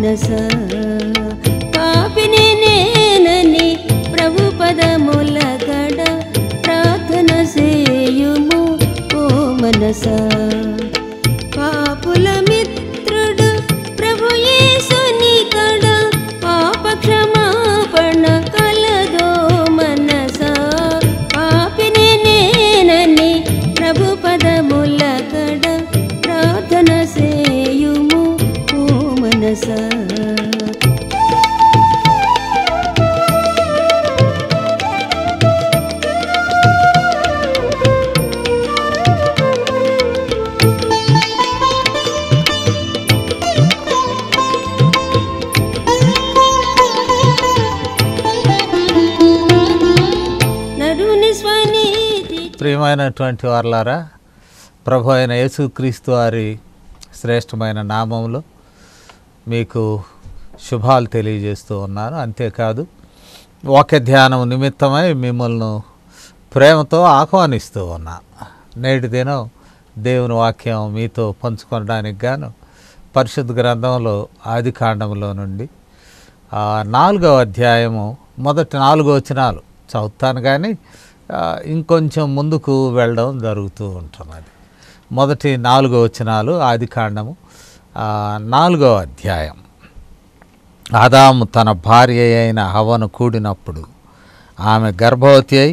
మనస పాపిని నేనని ప్రభు పదముల గడ ప్రార్థన చేయుము ఓ మనస పాపుల మిత్రుడు ప్రభు యేసుని కడ పాప క్షమాపణ కలదో మనస పాపిని నేనని ప్రభు పదముల కడ ప్రార్థన చేయుము ఓ మనస ప్రియమైనటువంటి వారలారా, ప్రభు అయిన యేసుక్రీస్తు వారి శ్రేష్టమైన నామంలో మీకు శుభాలు తెలియజేస్తూ ఉన్నాను. అంతేకాదు వాక్య ధ్యానం నిమిత్తమై మిమ్మల్ని ప్రేమతో ఆహ్వానిస్తూ ఉన్నాను. నేటి దినం దేవుని వాక్యం మీతో పంచుకోవడానికి గాను పరిశుద్ధ గ్రంథంలో ఆదికాండంలో నుండి 4వ అధ్యాయము మొదటి 4 వచనాలు చదువుతాను, కానీ ఇంకొంచెం ముందుకు వెళ్ళడం జరుగుతూ ఉంటున్నది. మొదటి 4 వచనాలు ఆదికాండము 4వ అధ్యాయం. ఆదాము తన భార్య అయిన హవ్వను కూడినప్పుడు ఆమె గర్భవతి అయి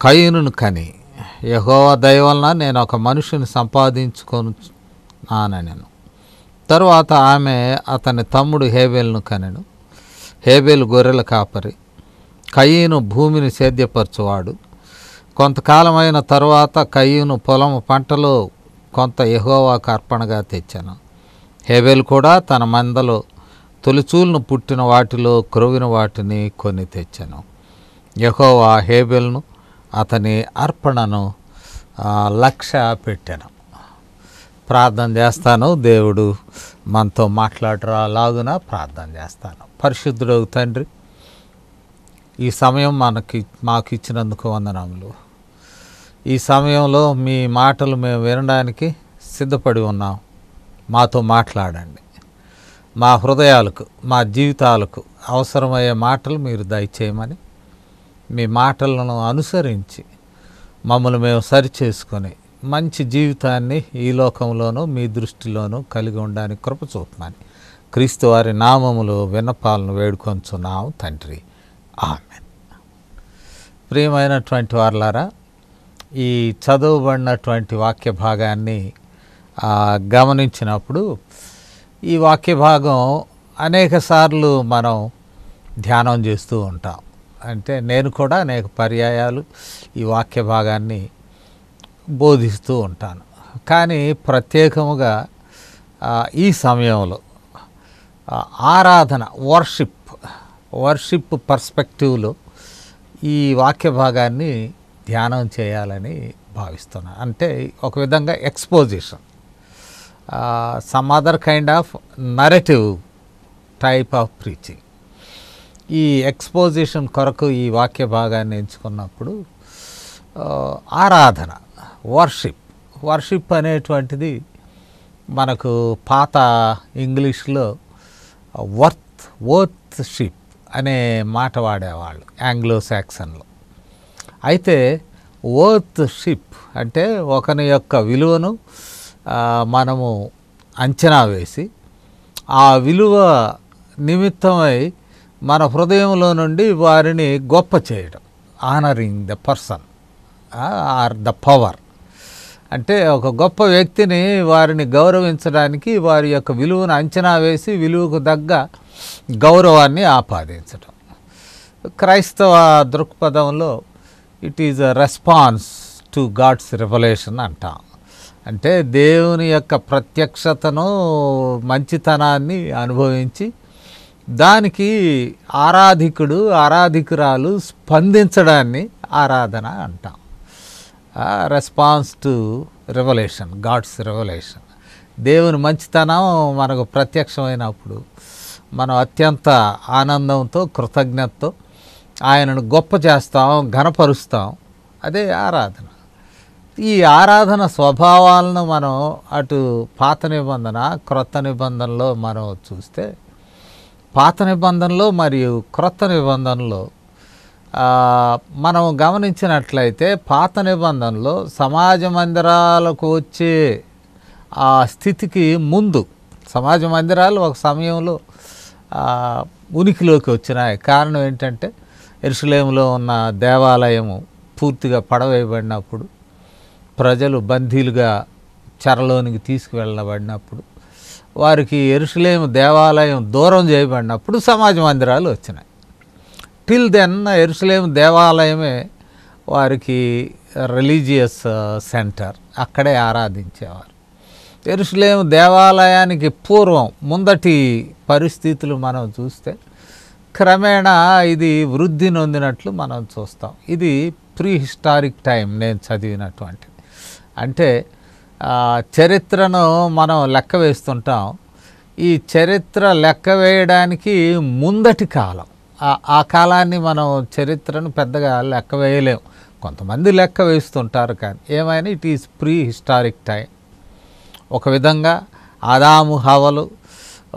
కయీనును కని, యెహోవా దయ వలన నేను ఒక మనిషిని సంపాదించుకొనున్నానెను. తరువాత ఆమె అతని తమ్ముడు హేబేలును కనెను. హేబేలు గొర్రెల కాపరి, కయీను భూమిని సేద్యపరచువాడు. కొంతకాలమైన తరువాత కయీను పొలము పంటలో కొంత యెహోవాకు అర్పణగా తెచ్చాను. హేబేలు కూడా తన మందలో తొలిచూలును పుట్టిన వాటిలో క్రొవిన వాటిని కొని తెచ్చాను. యెహోవా హేబేలును అతని అర్పణను లక్ష్య పెట్టాను. ప్రార్థన చేస్తాను. దేవుడు మనతో మాట్లాడరాలాగున ప్రార్థన చేస్తాను. పరిశుద్ధుడు తండ్రి, ఈ సమయం మాకు ఇచ్చినందుకు వందనములు. ఈ సమయంలో మీ మాటలు మేము వినడానికి సిద్ధపడి ఉన్నాం. మాతో మాట్లాడండి. మా హృదయాలకు, మా జీవితాలకు అవసరమయ్యే మాటలు మీరు దయచేయమని, మీ మాటలను అనుసరించి మమ్మల్ని మేము సరిచేసుకొని మంచి జీవితాన్ని ఈ లోకంలోనూ మీ దృష్టిలోనూ కలిగి ఉండడానికి కృప చూపమని క్రీస్తు వారి నామములో విన్నపాలను వేడుకొంచున్నాము తండ్రి, ఆమేన్. ప్రియమైనటువంటి వారలారా, ఈ చదువుబడినటువంటి వాక్య భాగాన్ని గమనించినప్పుడు ఈ వాక్య భాగం అనేక సార్లు మనం ధ్యానం చేస్తూ ఉంటాం. అంటే నేను కూడా అనేక పర్యాయాలు ఈ వాక్య భాగాన్ని బోధిస్తూ ఉంటాను. కానీ ప్రత్యేకముగా ఈ సమయంలో ఆరాధన, వర్షిప్ పర్స్పెక్టివ్లో ఈ వాక్య భాగాన్ని ధ్యానం చేయాలని భావిస్తున్నాను. అంటే ఒక విధంగా exposition, some other kind of narrative type of preaching. ఈ ఎక్స్పోజిషన్ కొరకు ఈ వాక్య భాగాన్ని ఎంచుకున్నప్పుడు ఆరాధన, వర్షిప్ అనేటువంటిది మనకు పాత ఇంగ్లీష్లో వర్త్షిప్ అనే మాట వాడేవాళ్ళు ఆంగ్లో సాక్సన్లో. అయితే వర్త్షిప్ అంటే ఒకని యొక్క విలువను మనము అంచనా వేసి ఆ విలువ నిమిత్తమై మన హృదయంలో నుండి వారిని గొప్ప చేయడం, honouring the person are the power. అంటే ఒక గొప్ప వ్యక్తిని, వారిని గౌరవించడానికి వారి యొక్క విలువను అంచనా వేసి విలువకు తగ్గ గౌరవాన్ని ఆపాదించడం. క్రైస్తవ దృక్పథంలో it is a response to God's revolution అంటాం. అంటే దేవుని యొక్క ప్రత్యక్షతను, మంచితనాన్ని అనుభవించి దానికి ఆరాధికురాలు స్పందించడాన్ని ఆరాధన అంటాం. Response to revolution, God's revolution. దేవుని మంచితనం మనకు ప్రత్యక్షమైనప్పుడు మనం అత్యంత ఆనందంతో, కృతజ్ఞతతో ఆయనను గొప్ప చేస్తాం, ఘనపరుస్తాం. అదే ఆరాధన. ఈ ఆరాధన స్వభావాలను మనం అటు పాత నిబంధన, క్రొత్త నిబంధనలో మనం చూస్తే పాత నిబంధనలో మరియు క్రొత్త నిబంధనలో మనం గమనించినట్లయితే పాత నిబంధనలో సమాజ మందిరాలకు వచ్చే ఆ స్థితికి ముందు సమాజ మందిరాలు ఒక సమయంలో ఉనికిలోకి వచ్చినాయి. కారణం ఏంటంటే యెరూషలేములో ఉన్న దేవాలయము పూర్తిగా పడవేయబడినప్పుడు, ప్రజలు బందీలుగా చెరలోనికి తీసుకువెళ్ళబడినప్పుడు, వారికి యెరూషలేము దేవాలయం దూరం చేయబడినప్పుడు సమాజ మందిరాలు వచ్చినాయి. టిల్ దెన్ యెరూషలేము దేవాలయమే వారికి రిలీజియస్ సెంటర్, అక్కడే ఆరాధించేవారు. యెరూషలేము దేవాలయానికి పూర్వం ముందటి పరిస్థితులు మనం చూస్తే క్రమేణా ఇది వృద్ధి నొందినట్లు మనం చూస్తాం. ఇది ప్రీ హిస్టారిక్ టైం నేను చదివినటువంటిది. అంటే చరిత్రను మనం లెక్క వేస్తుంటాం. ఈ చరిత్ర లెక్క వేయడానికి ముందటి కాలం, ఆ కాలాన్ని మనం చరిత్రను పెద్దగా లెక్క వేయలేం. కొంతమంది లెక్క వేస్తుంటారు, కానీ ఏమైనా it is pre historic time. ఒక విధంగా ఆదాము హవ్వలు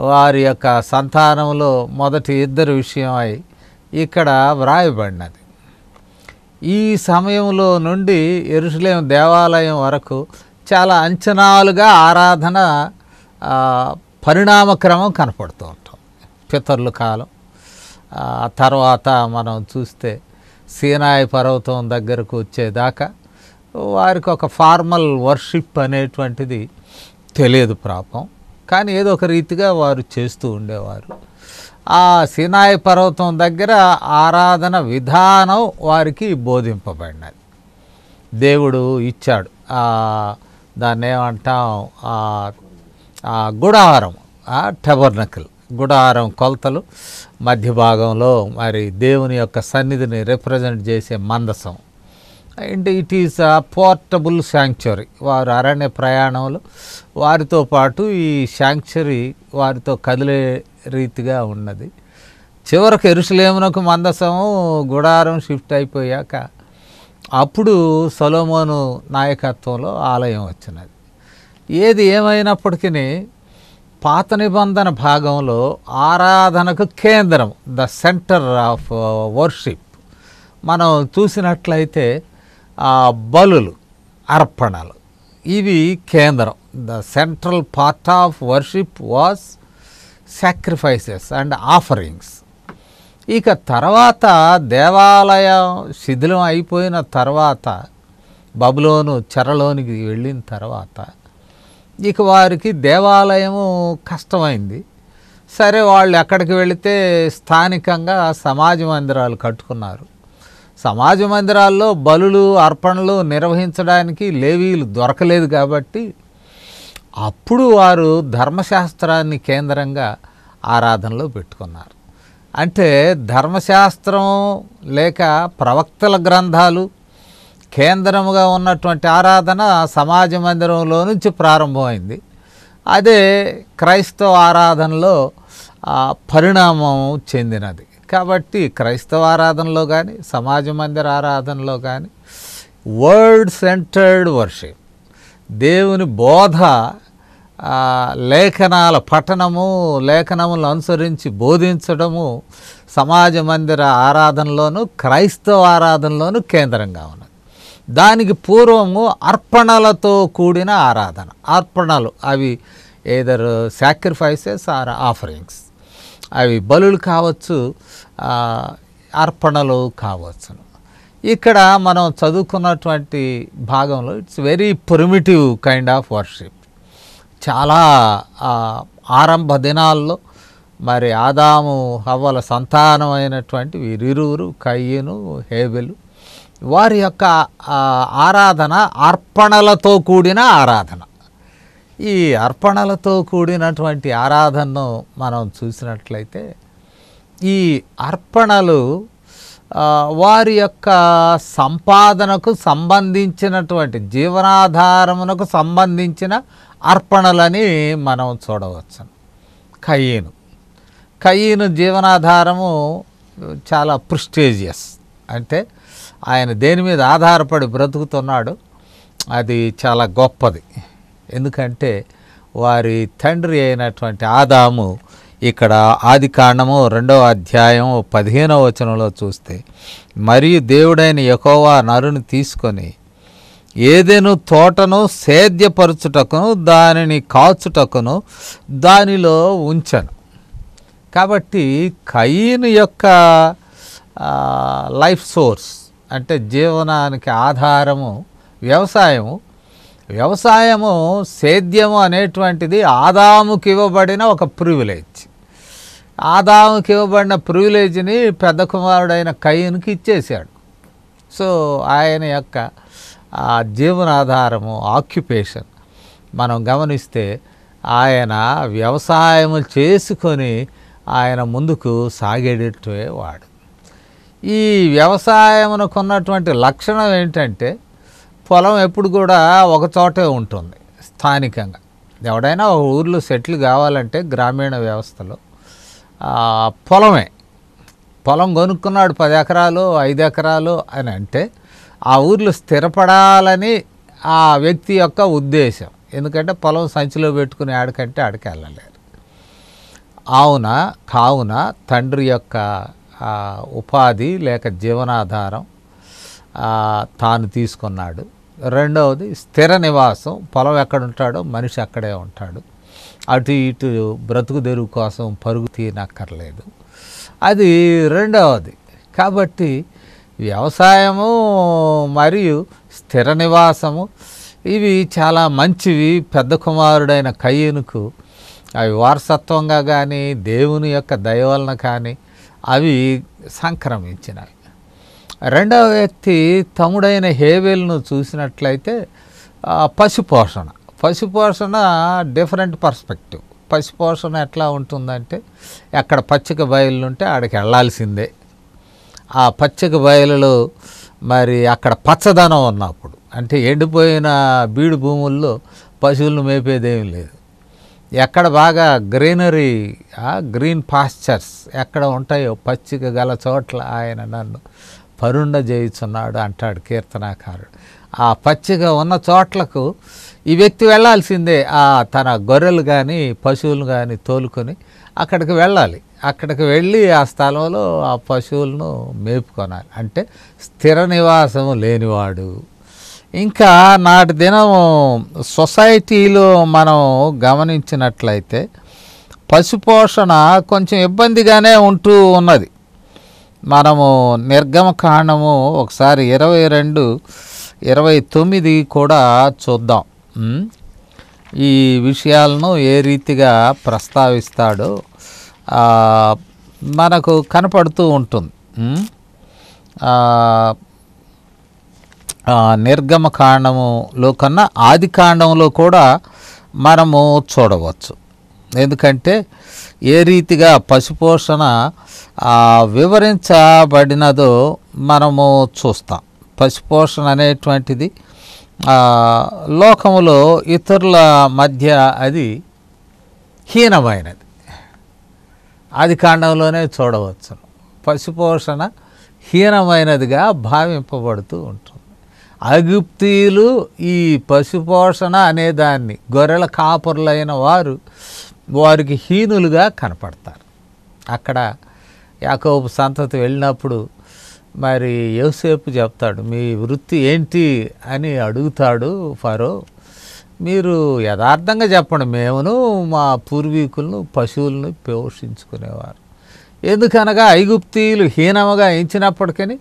వారి యొక్క సంతానంలో మొదటి ఇద్దరు విషయమై ఇక్కడ వ్రాయబడినది. ఈ సమయంలో నుండి యెరూషలేము దేవాలయం వరకు చాలా అంచనాలుగా ఆరాధన పరిణామక్రమం కనపడుతూ ఉంటాం. పితరుల కాలం తర్వాత మనం చూస్తే సీనాయి పర్వతం దగ్గరకు వచ్చేదాకా వారికి ఒక ఫార్మల్ వర్షిప్ అనేటువంటిది తెలియదు పాపం, కానీ ఏదో ఒక రీతిగా వారు చేస్తూ ఉండేవారు. ఆ సీనాయి పర్వతం దగ్గర ఆరాధన విధానం వారికి బోధింపబడినది. దేవుడు ఇచ్చాడు దాన్ని ఏమంటాం, గుడారం, టెబర్నకల్, గుడారం కొలతలు, మధ్య భాగంలో మరి దేవుని యొక్క సన్నిధిని రిప్రజెంట్ చేసే మందసం. And it is portable sanctuary. వారు అరణ్య ప్రయాణంలో వారితో పాటు ఈ శాంక్చురీ వారితో కదిలే రీతిగా ఉన్నది. చివరకు యెరూషలేమునకు మందసము గుడారం షిఫ్ట్ అయిపోయాక అప్పుడు సొలొమోను నాయకత్వంలో ఆలయం వచ్చినది. ఏది ఏమైనప్పటికీ పాత నిబంధన భాగంలో ఆరాధనకు కేంద్రం, ద సెంటర్ ఆఫ్ వర్షిప్ మనం చూసినట్లయితే బలులు, అర్పణలు, ఇవి కేంద్రం. The central part of worship was sacrifices and offerings. ఇక తర్వాత దేవాలయం శిథిలం అయిపోయిన తర్వాత, బబులోను చెరలోనికి వెళ్ళిన తర్వాత ఇక వారికి దేవాలయము కష్టమైంది. సరే, వాళ్ళు ఎక్కడికి వెళితే స్థానికంగా సమాజ మందిరాలు కట్టుకున్నారు. సమాజ మందిరాల్లో బలులు, అర్పణలు నిర్వహించడానికి లేవీలు దొరకలేదు కాబట్టి అప్పుడు వారు ధర్మశాస్త్రాన్ని కేంద్రంగా ఆరాధనలో పెట్టుకున్నారు. అంటే ధర్మశాస్త్రం లేక ప్రవక్తల గ్రంథాలు కేంద్రముగా ఉన్నటువంటి ఆరాధన సమాజ మందిరంలో నుంచి ప్రారంభమైంది. అదే క్రైస్తవ ఆరాధనలో పరిణామం చెందినది. కాబట్టి క్రైస్తవ ఆరాధనలో కానీ సమాజ మందిర ఆరాధనలో కానీ వర్డ్ సెంటర్డ్ వర్షిప్, దేవుని బోధ, లేఖనాల పఠనము, లేఖనములను అనుసరించి బోధించడము సమాజ మందిర ఆరాధనలోను క్రైస్తవ ఆరాధనలోను కేంద్రంగా ఉన్నది. దానికి పూర్వము అర్పణలతో కూడిన ఆరాధన. అర్పణలు అవి ఏదర్ సాక్రిఫైసెస్ ఆర్ ఆఫరింగ్స్, అవి బలులు కావచ్చు, అర్పణలు కావచ్చు. ఇక్కడ మనం చదువుకున్నటువంటి భాగంలో it's very primitive kind of worship. చాలా ఆరంభ దినాల్లో మరి ఆదాము హవ్వల సంతానమైనటువంటి వీరిరువురు, కయ్యను, హేబెలు, వారి యొక్క ఆరాధన అర్పణలతో కూడిన ఆరాధన. ఈ అర్పణలతో కూడినటువంటి ఆరాధనను మనం చూసినట్లయితే ఈ అర్పణలు వారి యొక్క సంపాదనకు సంబంధించినటువంటి, జీవనాధారమునకు సంబంధించిన అర్పణలని మనం చూడవచ్చు. కయ్యను జీవనాధారము చాలా ప్రెస్టీజియస్. అంటే ఆయన దేని మీద ఆధారపడి బ్రతుకుతున్నాడు, అది చాలా గొప్పది. ఎందుకంటే వారి తండ్రి అయినటువంటి ఆదాము ఇక్కడ ఆదికాండము 2వ అధ్యాయం 15వ వచనంలో చూస్తే, మరియు దేవుడైన యెహోవా నరుని తీసుకొని ఏదెను తోటను సేద్యపరచుటకును దానిని కాచుటకును దానిలో ఉంచెను. కాబట్టి కయీను యొక్క లైఫ్ సోర్స్ అంటే జీవనానికి ఆధారము వ్యవసాయము సేద్యము అనేటువంటిది ఆదాముకి ఇవ్వబడిన ఒక ప్రివిలేజ్. ఆదాముకి ఇవ్వబడిన ప్రివిలేజ్ని పెద్ద కుమారుడైన కయీనుకి ఇచ్చేశాడు. సో ఆయన యొక్క జీవనాధారము ఆక్యుపేషన్ మనం గమనిస్తే ఆయన వ్యవసాయము చేసుకొని ఆయన ముందుకు సాగేటవాడు. ఈ వ్యవసాయమునకు ఉన్నటువంటి లక్షణం ఏంటంటే పొలం ఎప్పుడు కూడా ఒక చోటే ఉంటుంది స్థానికంగా. ఎవడైనా ఒక ఊర్లో సెటిల్ కావాలంటే గ్రామీణ వ్యవస్థలో పొలం కొనుక్కున్నాడు 10 ఎకరాలు 5 ఎకరాలు అని అంటే ఆ ఊర్లో స్థిరపడాలని ఆ వ్యక్తి యొక్క ఉద్దేశం. ఎందుకంటే పొలం సంచిలో పెట్టుకుని ఆడికంటే ఆడికి వెళ్ళలేరు. కావున తండ్రి యొక్క ఉపాధి లేక జీవనాధారం తాను తీసుకున్నాడు. రెండవది స్థిర నివాసం. పొలం ఎక్కడుంటాడో మనిషి అక్కడే ఉంటాడు. అటు ఇటు బ్రతుకు తెరువు కోసం పరుగు తీయనక్కర్లేదు. అది రెండవది. కాబట్టి వ్యవసాయము మరియు స్థిర నివాసము ఇవి చాలా మంచివి. పెద్ద కుమారుడైన కయీనుకు అవి వారసత్వంగా కానీ దేవుని యొక్క దయ వలన కానీ అవి సంక్రమించినవి. రెండవ వ్యక్తి తమ్ముడైన హేబెలును చూసినట్లయితే పశుపోషణ డిఫరెంట్ పర్స్పెక్టివ్. పశుపోషణ ఎట్లా ఉంటుందంటే ఎక్కడ పచ్చిక బయళ్ళు ఉంటే ఆడికి వెళ్ళాల్సిందే. ఆ పచ్చిక బయలులో మరి అక్కడ పచ్చదనం ఉన్నప్పుడు, అంటే ఎండిపోయిన బీడు భూముల్లో పశువులను మేపేదేం లేదు. ఎక్కడ బాగా గ్రీన్ పాస్చర్స్ ఎక్కడ ఉంటాయో పచ్చిక గల చోట్ల ఆయన నన్ను పరుండ చేయుచున్నాడు అంటాడు కీర్తనాకారుడు. ఆ పచ్చిక ఉన్న చోట్లకు ఈ వ్యక్తి వెళ్ళాల్సిందే. తన గొర్రెలు కానీ పశువులు కానీ తోలుకొని అక్కడికి వెళ్ళాలి. అక్కడికి వెళ్ళి ఆ స్థలంలో ఆ పశువులను మేపుకొనాలి. అంటే స్థిర నివాసము లేనివాడు. ఇంకా నాటి దినం సొసైటీలో మనం గమనించినట్లయితే పశుపోషణ కొంచెం ఇబ్బందిగానే ఉంటూ ఉన్నది. మనము నిర్గమకాండము ఒకసారి 22-29 కూడా చూద్దాం. ఈ విషయాలను ఏ రీతిగా ప్రస్తావిస్తాడో మనకు కనపడుతూ ఉంటుంది. నిర్గమకాండములో కన్నా ఆది కాండంలో కూడా మనము చూడవచ్చు. ఎందుకంటే ఏ రీతిగా పశుపోషణ వివరించబడినదో మనము చూస్తాం. పశుపోషణ అనేటువంటిది లోకములో ఇతరుల మధ్య అది హీనమైనది. ఆది కాండంలోనే చూడవచ్చు. పశుపోషణ హీనమైనదిగా భావింపబడుతూ ఉంటుంది. ఐగుప్తీయులు ఈ పశుపోషణ అనేదాన్ని గొర్రెల కాపరులైన వారికి హీనులుగా కనపడతారు. అక్కడ యాకోబు సంతతి వెళ్ళినప్పుడు మరి యోసేపు చెప్తాడు, మీ వృత్తి ఏంటి అని అడుగుతాడు ఫరో. మీరు యథార్థంగా చెప్పండి, మేమును మా పూర్వీకులను పశువులను పోషించుకునేవారు. ఎందుకనగా ఐగుప్తీయులు హీనముగా ఎంచినప్పటికీ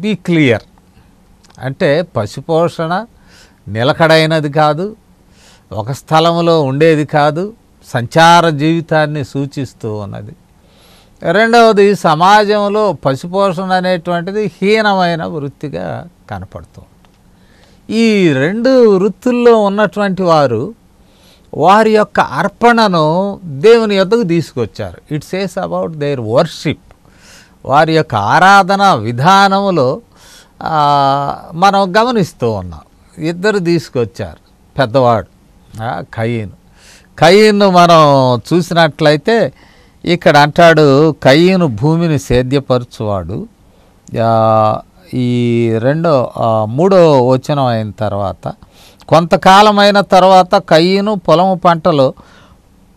బీ క్లియర్ అంటే పశుపోషణ నిలకడైనది కాదు, ఒక స్థలంలో ఉండేది కాదు, సంచార జీవితాన్ని సూచిస్తూ ఉన్నది. రెండవది సమాజంలో పశుపోషణ అనేటువంటిది హీనమైన వృత్తిగా కనపడుతూ ఉంటుంది. ఈ రెండు వృత్తుల్లో ఉన్నటువంటి వారి యొక్క అర్పణను దేవుని యొద్దకు తీసుకొచ్చారు. It says about their worship. వారి యొక్క ఆరాధన విధానములో మనం గమనిస్తూ ఉన్నాం. ఇద్దరు తీసుకొచ్చారు. పెద్దవాడు కయీను మనం చూసినట్లయితే ఇక్కడ అంటాడు, కయీను భూమిని సేద్యపరచువాడు. ఈ 3వ వచనం అయిన తర్వాత, కొంతకాలమైన తర్వాత కయీను పొలము పంటలో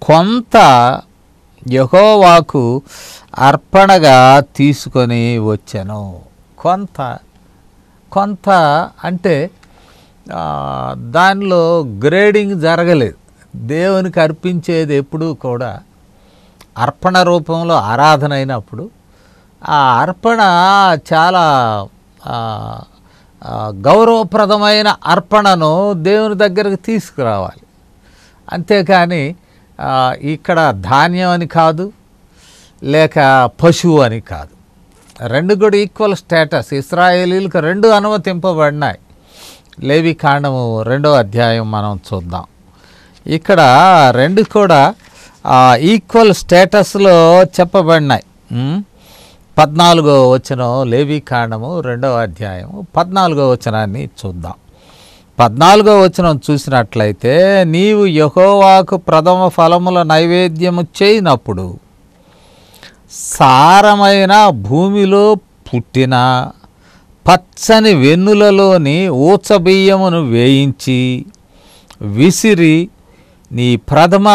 కొంత యెహోవాకు అర్పణగా తీసుకొని వచ్చాను. కొంత కొంత అంటే దానిలో గ్రేడింగ్ జరగలేదు. దేవునికి అర్పించేది ఎప్పుడూ కూడా అర్పణ రూపంలో ఆరాధన అయినప్పుడు ఆ అర్పణ చాలా గౌరవప్రదమైన అర్పణను దేవుని దగ్గరకు తీసుకురావాలి. అంతేకాని ఇక్కడ ధాన్యం అని కాదు, లేక పశువు అని కాదు. రెండు కూడా ఈక్వల్ స్టేటస్. ఇశ్రాయేలీలకు రెండు అనుమతింపబడినాయి. లేవి కాండము 2వ అధ్యాయం మనం చూద్దాం. ఇక్కడ రెండు కూడా ఈక్వల్ స్టేటస్లో చెప్పబడినాయి. 14వ వచనం, లేవి కాండము 2వ అధ్యాయం 14వ వచనాన్ని చూద్దాం. 14వ వచనం చూసినట్లయితే, నీవు యెహోవాకు ప్రథమ ఫలముల నైవేద్యము చేయనప్పుడు సారమైన భూమిలో పుట్టిన పచ్చని వెన్నులలోని ఊచబియ్యమును వేయించి విసిరి నీ ప్రథమ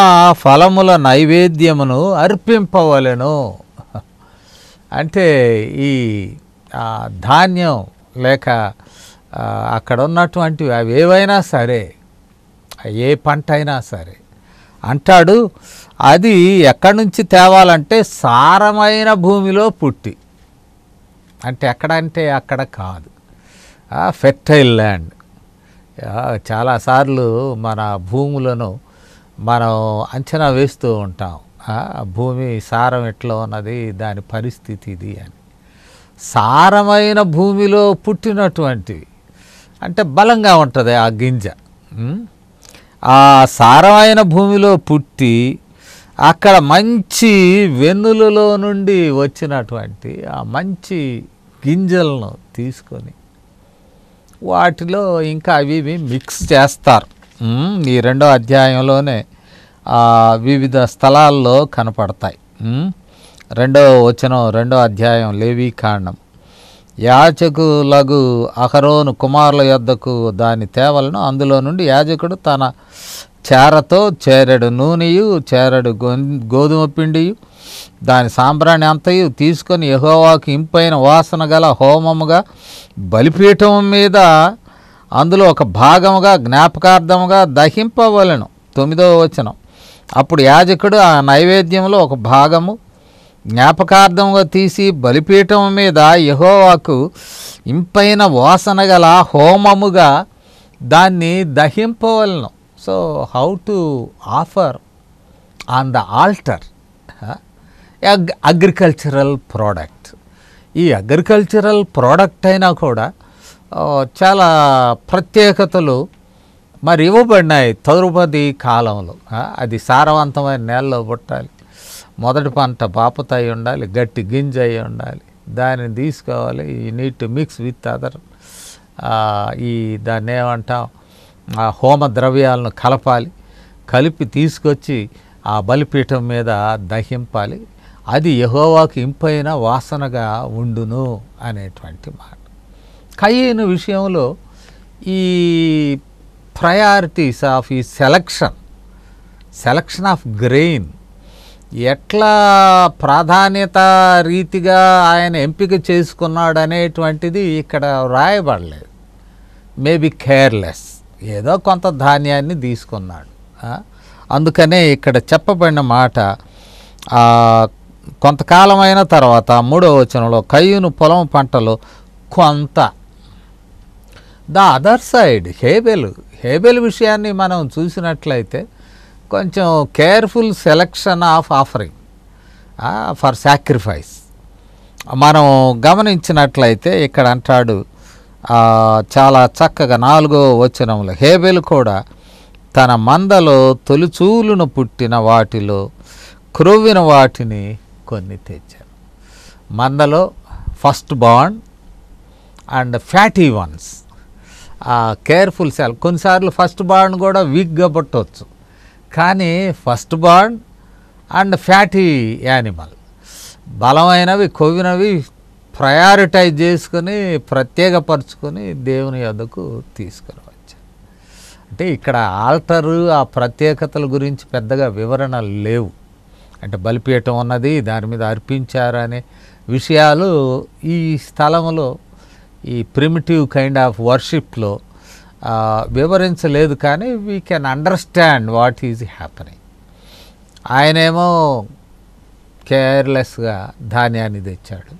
ఫలముల నైవేద్యమును అర్పింపవలెను. అంటే ఈ ధాన్యం లేక అక్కడ ఉన్నటువంటివి అవి ఏవైనా సరే, ఏ పంట అయినా సరే అంటాడు, అది ఎక్కడి నుంచి తేవాలంటే సారమైన భూమిలో పుట్టి. అంటే ఎక్కడంటే అక్కడ కాదు, ఫెర్టైల్ ల్యాండ్. చాలాసార్లు మన భూములను మనం అంచనా వేస్తూ ఉంటాం. భూమి సారం ఎట్లా ఉన్నది, దాని పరిస్థితి ఇది అని. సారమైన భూమిలో పుట్టినటువంటివి అంటే బలంగా ఉంటుంది ఆ గింజ. ఆ సారమైన భూమిలో పుట్టి అక్కడ మంచి వెన్నులలో నుండి వచ్చినటువంటి ఆ మంచి గింజలను తీసుకొని వాటిలో ఇంకా అవి మిక్స్ చేస్తారు. ఈ 2వ అధ్యాయంలోనే వివిధ స్థలాల్లో కనపడతాయి. 2వ వచనం 2వ అధ్యాయం లేవి కాండం, యాజకులగు అహరోను కుమారుల యొద్దకు దాని తేవలను, అందులో నుండి యాజకుడు తన చేరతో చేరెడు నూనెయు చేరెడు గోధుమ పిండియు దాని సాంబ్రాణి అంతయు తీసుకొని యెహోవాకు ఇంపైన వాసన గల హోమముగా బలిపీఠం మీద అందులో ఒక భాగముగా జ్ఞాపకార్థముగా దహింపవలెను. 9వ వచనం, అప్పుడు యాజకుడు ఆ నైవేద్యంలో ఒక భాగము జ్ఞాపకార్థముగా తీసి బలిపీఠం మీద యెహోవాకు ఇంపైన వాసన గల హోమముగా దాన్ని దహింపవలను. So how to offer on the altar agricultural product. ఈ అగ్రికల్చరల్ ప్రోడక్ట్ అయినా కూడా చాలా ప్రత్యేకతలు మరి ఇవ్వబడినాయి తదుపరి కాలంలో. అది సారవంతమైన నేలలో పుట్టాలి, మొదటి పంట బాపత అయి ఉండాలి, గట్టి గింజ అయి ఉండాలి, దాన్ని తీసుకోవాలి. ఈ need to mix with other దాన్ని ఏమంటాం హోమ ద్రవ్యాలను కలపాలి, కలిపి తీసుకొచ్చి ఆ బలిపీఠం మీద దహింపాలి. అది యెహోవాకు ఇంపైన వాసనగా ఉండును అనేటువంటి మాట. కయీను విషయంలో ఈ ప్రయారిటీస్ ఆఫ్ ఈ సెలక్షన్ ఆఫ్ గ్రెయిన్ ఎట్లా ప్రాధాన్యత రీతిగా ఆయన ఎంపిక చేసుకున్నాడు అనేటువంటిది ఇక్కడ రాయబడలేదు. మేబీ కేర్లెస్, ఏదో కొంత ధాన్యాన్ని తీసుకున్నాడు. అందుకనే ఇక్కడ చెప్పబడిన మాట, కొంతకాలమైన తర్వాత 3వ వచనంలో కయ్యూను పొలం పంటలో కొంత. ద అదర్ సైడ్ హేబెల్ విషయాన్ని మనం చూసినట్లయితే కొంచెం careful selection of offering for sacrifice మనం గమనించినట్లయితే ఇక్కడ అంటాడు చాలా చక్కగా 4వ వచనంలో, హేబెల్ కూడా తన మందలో తొలిచూలును పుట్టిన వాటిలో క్రొవ్విన వాటిని కొన్ని తెచ్చారు. మందలో first born and fatty ones. Careful sell. కొన్నిసార్లు ఫస్ట్ బార్న్ కూడా వీక్గా పుట్టవచ్చు, కానీ first born and fatty animal బలమైనవి కొవ్వినవి ప్రయారిటైజ్ చేసుకొని ప్రత్యేకపరుచుకొని దేవుని యొద్దకు తీసుకురావచ్చు. అంటే ఇక్కడ ఆల్టరు ఆ ప్రత్యేకతల గురించి పెద్దగా వివరణలు లేవు. అంటే బలిపీఠం ఉన్నది, దాని మీద అర్పించారు అనే విషయాలు ఈ స్థలంలో ఈ ప్రిమిటివ్ కైండ్ ఆఫ్ వర్షిప్లో వివరించలేదు. కానీ we can understand what is happening. ఆయనేమో కేర్లెస్గా ధాన్యాన్ని తెచ్చాడు.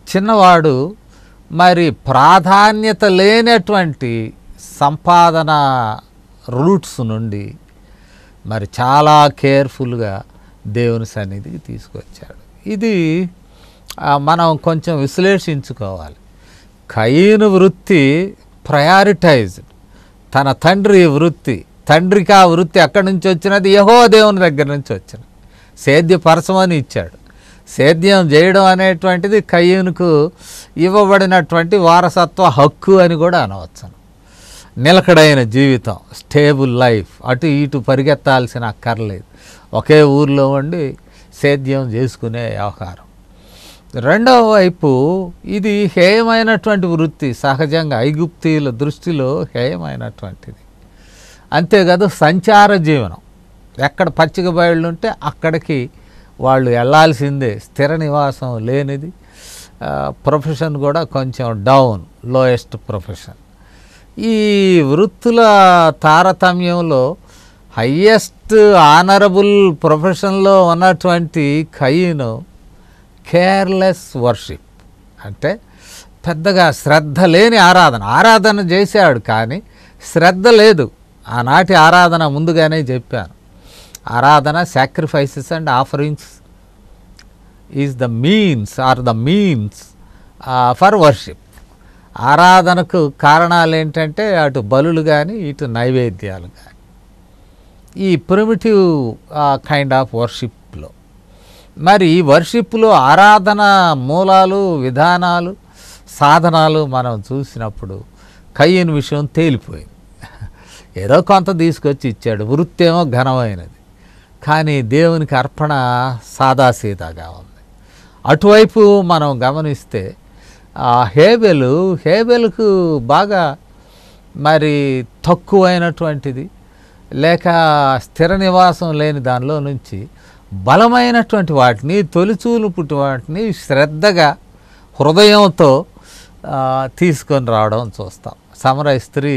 చిన్నవాడు మరి ప్రాధాన్యత లేనటువంటి సంపాదన రూట్స్ నుండి మరి చాలా కేర్ఫుల్గా దేవుని సన్నిధికి తీసుకొచ్చాడు. ఇది మనం కొంచెం విశ్లేషించుకోవాలి. కయీను వృత్తి ప్రయారిటైజ్డ్. తన తండ్రి వృత్తి, తండ్రికి ఆ వృత్తి ఎక్కడి నుంచి వచ్చినది? యెహోవా దేవుని దగ్గర నుంచి వచ్చినది. సేద్యపరచమని ఇచ్చాడు. సేద్యం చేయడం అనేటువంటిది కయీనుకు ఇవ్వబడినటువంటి వారసత్వ హక్కు అని కూడా అనవచ్చును. నిలకడైన జీవితం, స్టేబుల్ లైఫ్, అటు ఇటు పరిగెత్తాల్సిన అక్కర్లేదు, ఒకే ఊర్లో ఉండి సేద్యం చేసుకునే వ్యవహారం. రెండవ వైపు ఇది హేయమైనటువంటి వృత్తి, సహజంగా ఐగుప్తీయుల దృష్టిలో హేయమైనటువంటిది. అంతేకాదు సంచార జీవనం, ఎక్కడ పచ్చిక బయళ్ళు ఉంటే అక్కడికి వాళ్ళు వెళ్ళాల్సిందే, స్థిర నివాసం లేనిది. ప్రొఫెషన్ కూడా కొంచెం డౌన్, లోయెస్ట్ ప్రొఫెషన్. ఈ వృత్తుల తారతమ్యంలో హయ్యెస్ట్ ఆనరబుల్ ప్రొఫెషన్లో ఉన్నటువంటి కయీను కేర్లెస్ వర్షిప్, అంటే పెద్దగా శ్రద్ధ లేని ఆరాధన చేశాడు కానీ శ్రద్ధ లేదు. ఆనాటి ఆరాధన ముందుగానే చెప్పాను, ఆరాధన sacrifices and offerings is the means for worship. ఆరాధనకు కారణాలు ఏంటంటే అటు బలులు కానీ ఇటు నైవేద్యాలు కానీ. ఈ ప్రిమిటివ్ కైండ్ ఆఫ్ వర్షిప్లో మరి ఈ వర్షిప్లో ఆరాధన మూలాలు, విధానాలు, సాధనాలు మనం చూసినప్పుడు కయీను విషయం తేలిపోయింది. ఏదో కొంత తీసుకొచ్చి ఇచ్చాడు, వృత్తి ఏమో ఘనమైనది, కానీ దేవునికి అర్పణ సాదాసీదాగా ఉంది. అటువైపు మనం గమనిస్తే హేబెలుకు బాగా మరి తక్కువైనటువంటిది, లేక స్థిర నివాసం లేని దానిలో నుంచి బలమైనటువంటి వాటిని, తొలిచూలు పుట్టి వాటిని శ్రద్ధగా హృదయంతో తీసుకొని రావడం చూస్తాం. సమరయ స్త్రీ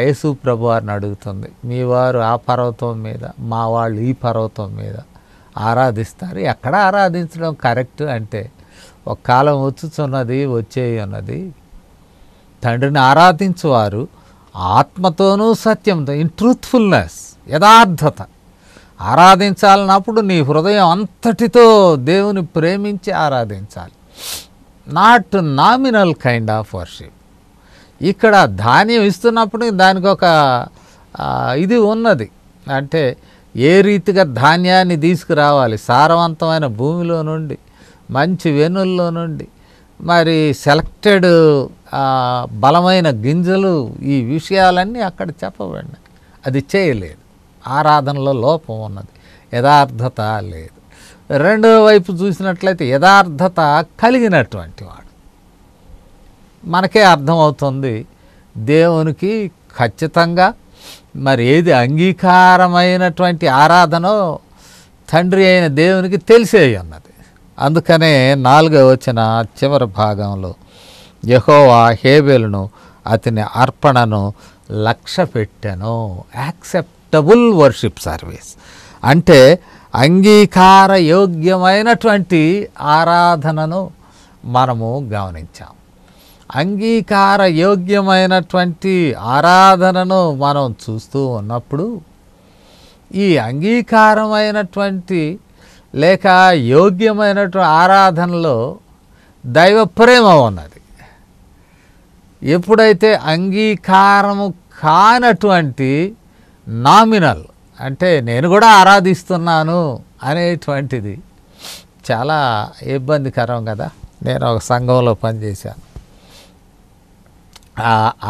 యేసు ప్రభు వారిని అడుగుతుంది, మీ వారు ఆ పర్వతం మీద, మా వాళ్ళు ఈ పర్వతం మీద ఆరాధిస్తారు, ఎక్కడ ఆరాధించడం కరెక్ట్ అంటే, ఒక కాలం వచ్చుచున్నది, వచ్చేయి ఉన్నది, తండ్రిని ఆరాధించువారు ఆత్మతోనూ సత్యంతో, ఇన్ ట్రూత్ఫుల్నెస్, యథార్థత ఆరాధించాలన్నప్పుడు నీ హృదయం అంతటితో దేవుని ప్రేమించి ఆరాధించాలి. Not nominal kind of worship. ఇక్కడ ధాన్యం ఇస్తున్నప్పుడు దానికి ఒక ఇది ఉన్నది, అంటే ఏ రీతిగా ధాన్యాన్ని తీసుకురావాలి, సారవంతమైన భూమిలో నుండి, మంచి వెన్నుల్లో నుండి, మరి సెలెక్టెడ్ బలమైన గింజలు, ఈ విషయాలన్నీ అక్కడ చెప్పబడినాయి. అది చేయలేదు, ఆరాధనలో లోపం ఉన్నది, యథార్థత లేదు. రెండవ వైపు చూసినట్లయితే యథార్థత కలిగినటువంటి వాడు, మనకే అర్థమవుతుంది దేవునికి ఖచ్చితంగా మరి ఏది అంగీకారమైనటువంటి ఆరాధనో తండ్రి అయిన దేవునికి తెలిసే ఉన్నది. అందుకనే 4వ వచన చివరి భాగంలో యెహోవా హేబెలును అతని అర్పణను లక్ష్య పెట్టెను. యాక్సెప్టబుల్ వర్షిప్ సర్వీస్ అంటే అంగీకార యోగ్యమైనటువంటి ఆరాధనను మనము గమనించాం. అంగీకార యోగ్యమైనటువంటి ఆరాధనను మనం చూస్తూ ఉన్నప్పుడు ఈ అంగీకారమైనటువంటి లేక యోగ్యమైనటువంటి ఆరాధనలో దైవ ప్రేమ ఉన్నది. ఎప్పుడైతే అంగీకారము కానటువంటి నామినల్, అంటే నేను కూడా ఆరాధిస్తున్నాను అనేటువంటిది చాలా ఇబ్బందికరం కదా. నేను ఒక సంఘంలో పనిచేశాను.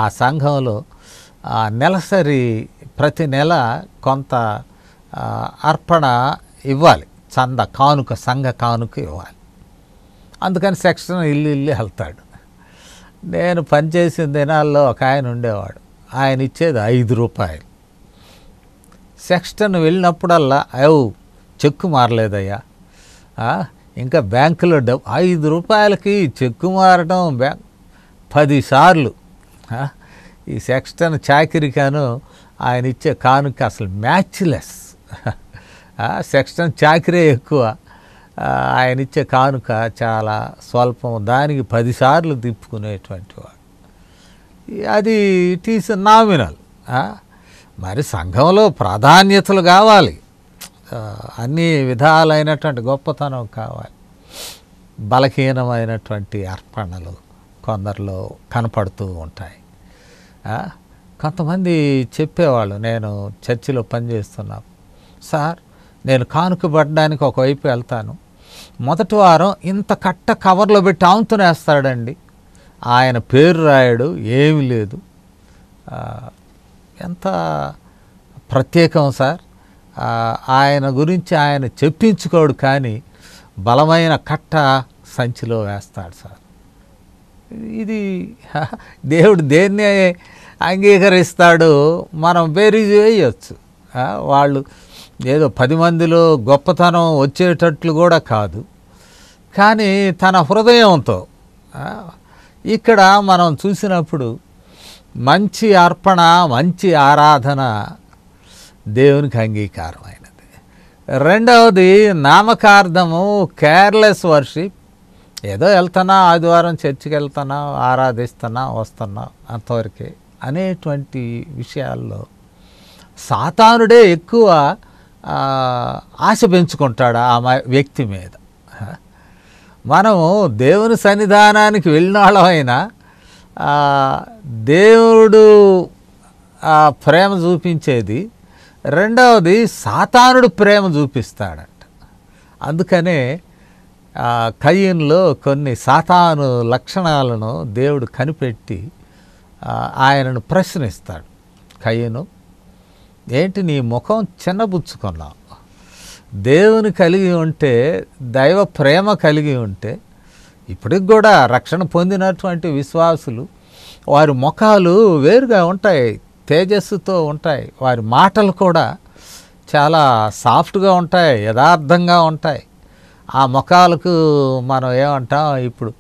ఆ సంఘంలో నెలసరి ప్రతి నెల కొంత అర్పణ ఇవ్వాలి, చంద కానుక, సంఘ కానుక ఇవ్వాలి. అందుకని సెక్షన్ ఇల్లు వెళ్తాడు. నేను పనిచేసిన దినాల్లో ఒక ఆయన ఉండేవాడు, ఆయన ఇచ్చేది 5 రూపాయలు. సెక్షన్ వెళ్ళినప్పుడల్లా చెక్కు మారలేదయ్యా, ఇంకా బ్యాంకులో 5 రూపాయలకి చెక్కు మారడం 10 సార్లు. ఈ సెక్స్టన్ చాకిరికాను ఆయన ఇచ్చే కానుక అసలు మ్యాచ్లెస్. సెక్స్టన్ చాకిరే ఎక్కువ, ఆయన ఇచ్చే కానుక చాలా స్వల్పం, దానికి 10 సార్లు తిప్పుకునేటువంటి వాడు. అది ఇట్ ఈస్ నామినల్. మరి సంఘంలో ప్రాధాన్యతలు కావాలి, అన్ని విధాలైనటువంటి గొప్పతనం కావాలి. బలహీనమైనటువంటి అర్పణలు కొందరిలో కనపడుతూ ఉంటాయి. కొంతమంది చెప్పేవాళ్ళు, నేను చర్చిలో పనిచేస్తున్నాను సార్, నేను కానుకబడ్డానికి ఒకవైపు వెళ్తాను, మొదటి వారం ఇంత కట్ట కవర్లో పెట్టి ఆముతునేస్తాడండి, ఆయన పేరు రాయడు, ఏమీ లేదు. ఎంత ప్రత్యేకం సార్, ఆయన గురించి ఆయన చెప్పించుకోడు, కానీ బలమైన కట్ట సంచిలో వేస్తాడు సార్. ఇది దేవుడు దేన్ని అంగీకరిస్తాడు, మనం బేరీజు వేయచ్చు. వాళ్ళు ఏదో 10 మందిలో గొప్పతనం వచ్చేటట్లు కూడా కాదు, కానీ తన హృదయంతో. ఇక్కడ మనం చూసినప్పుడు మంచి అర్పణ, మంచి ఆరాధన దేవునికి అంగీకారమైనది. రెండవది నామకార్థము, కేర్లెస్ వర్షిప్. ఏదో వెళ్తున్నా, ఆదివారం చర్చికి వెళ్తున్నా, ఆరాధిస్తున్నా, వస్తున్నా, అంతవరకే అనేటువంటి విషయాల్లో సాతానుడే ఎక్కువ ఆశ పెంచుకుంటాడు ఆ వ్యక్తి మీద. మనము దేవుని సన్నిధానానికి వెళ్ళిన వాళ్ళమైనా దేవుడు ప్రేమ చూపించేది, రెండవది సాతానుడు ప్రేమ చూపిస్తాడంట. అందుకనే కయీనులో కొన్ని సాతాను లక్షణాలను దేవుడు కనిపెట్టి ఆయనను ప్రశ్నిస్తాడు. కయీను, ఏంటి నీ ముఖం చిన్నబుచ్చుకున్నావు? దేవుని కలిగి ఉంటే, దైవ ప్రేమ కలిగి ఉంటే, ఇప్పటికి కూడా రక్షణ పొందినటువంటి విశ్వాసులు వారి ముఖాలు వేరుగా ఉంటాయి, తేజస్సుతో ఉంటాయి, వారి మాటలు కూడా చాలా సాఫ్ట్గా ఉంటాయి, యథార్థంగా ఉంటాయి. ఆ ముఖాలకు మనం ఏమంటాం, ఇప్పుడు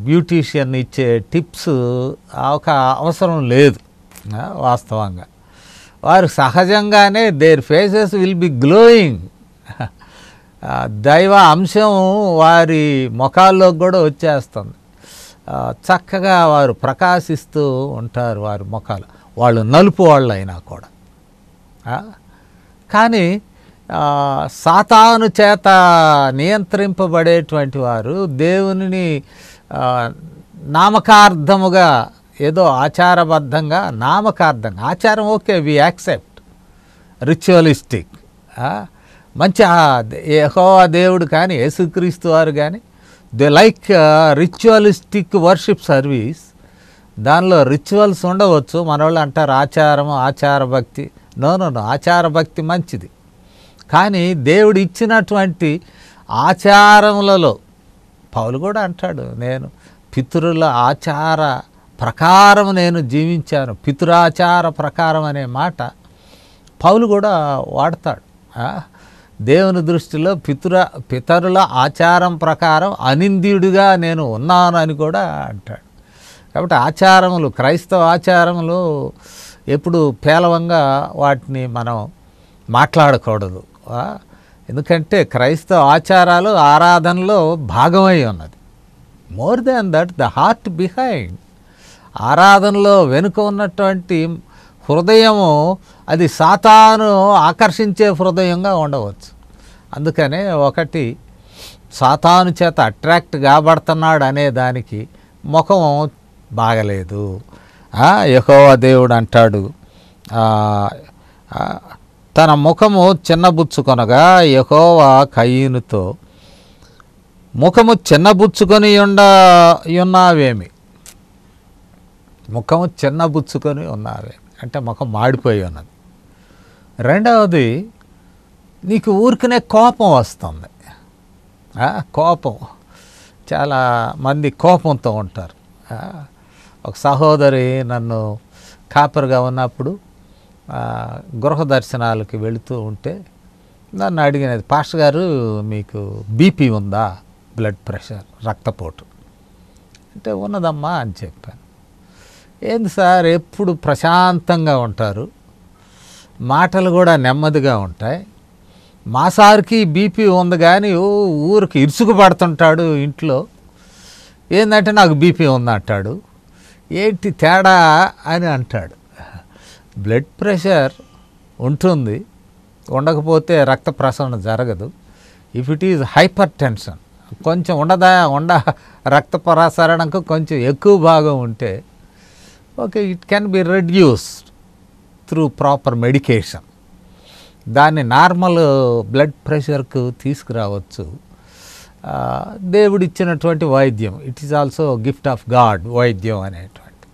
బ్యూటీషియన్ ఇచ్చే టిప్స్ ఒక అవసరం లేదు. వాస్తవంగా వారు సహజంగానే their faces will be glowing. దైవ అంశం వారి ముఖాల్లోకి కూడా వచ్చేస్తుంది. చక్కగా వారు ప్రకాశిస్తూ ఉంటారు వారి ముఖాలు, వాళ్ళు నలుపు వాళ్ళు అయినా కూడా. కానీ సాతాను చేత నియంత్రింపబడేటువంటి వారు దేవునిని నామకార్థముగా, ఏదో ఆచారబద్ధంగా, నామకార్థంగా, ఆచారం ఓకే, వి యాక్సెప్ట్, రిచువలిస్టిక్, మంచి యెహోవా దేవుడు కానీ యేసుక్రీస్తు వారు కానీ they like ritualistic worship service. దానిలో రిచువల్స్ ఉండవచ్చు, మనోళ్ళు అంటారు ఆచారము, ఆచార భక్తి. నో, ఆచార భక్తి మంచిది, కానీ దేవుడు ఇచ్చినటువంటి ఆచారములలో పౌలు కూడా అంటాడు, నేను పితరుల ఆచార ప్రకారం నేను జీవించాను. పితృాచార ప్రకారం అనే మాట పౌలు కూడా వాడతాడు. దేవుని దృష్టిలో పితరుల ఆచారం ప్రకారం అనింద్యుడిగా నేను ఉన్నాను అని కూడా అంటాడు. కాబట్టి ఆచారములు, క్రైస్తవ ఆచారములు ఎప్పుడు పేలవంగా వాటిని మనం మాట్లాడకూడదు. ఎందుకంటే క్రైస్తవ ఆచారాలు ఆరాధనలో భాగమై ఉన్నది. More than that, the heart behind, ఆరాధనలో వెనుక ఉన్నటువంటి హృదయము, అది సాతాను ఆకర్షించే హృదయంగా ఉండవచ్చు. అందుకనే ఒకటి సాతాను చేత అట్రాక్ట్ కాబడుతున్నాడు అనే దానికి ముఖం బాగలేదు. యెహోవా దేవుడు అంటాడు, తన ముఖము చిన్నబుచ్చుకొనగా యెహోవా కయీనుతో, ముఖము చిన్నబుచ్చుకొని ఉన్నావేమి, ముఖము చిన్నబుచ్చుకొని ఉన్నావేమి అంటే ముఖం మాడిపోయి ఉన్నది. రెండవది, నీకు ఊరికనే కోపం వస్తుంది. కోపం, చాలా మంది కోపంతో ఉంటారు. ఒక సహోదరి నన్ను కాపరిగా ఉన్నప్పుడు గృహ దర్శనాలకి వెళుతూ ఉంటే నన్ను అడిగినది, పాస్టర్ గారు మీకు బీపీ ఉందా, బ్లడ్ ప్రెషర్, రక్తపోటు అంటే ఉన్నదమ్మా అని చెప్పాను. ఏంది సార్ ఎప్పుడు ప్రశాంతంగా ఉంటారు, మాటలు కూడా నెమ్మదిగా ఉంటాయి, మా సార్కి బీపీ ఉంది కానీ ఊరికి ఇరుసుకు పడుతుంటాడు ఇంట్లో, ఏంటంటే నాకు బీపీ ఉందంటాడు, ఏంటి తేడా అని అంటాడు. బ్లడ్ ప్రెషర్ ఉంటుంది, ఉండకపోతే రక్త ప్రసరణ జరగదు. If it is hyper tension, కొంచెం రక్త ప్రసరణకు కొంచెం ఎక్కువ భాగం ఉంటే okay, it can be reduced through proper medication. దాన్ని నార్మల్ బ్లడ్ ప్రెషర్కు తీసుకురావచ్చు. దేవుడిచ్చినటువంటి వైద్యం, it is also gift of God వైద్యం అనేటువంటి.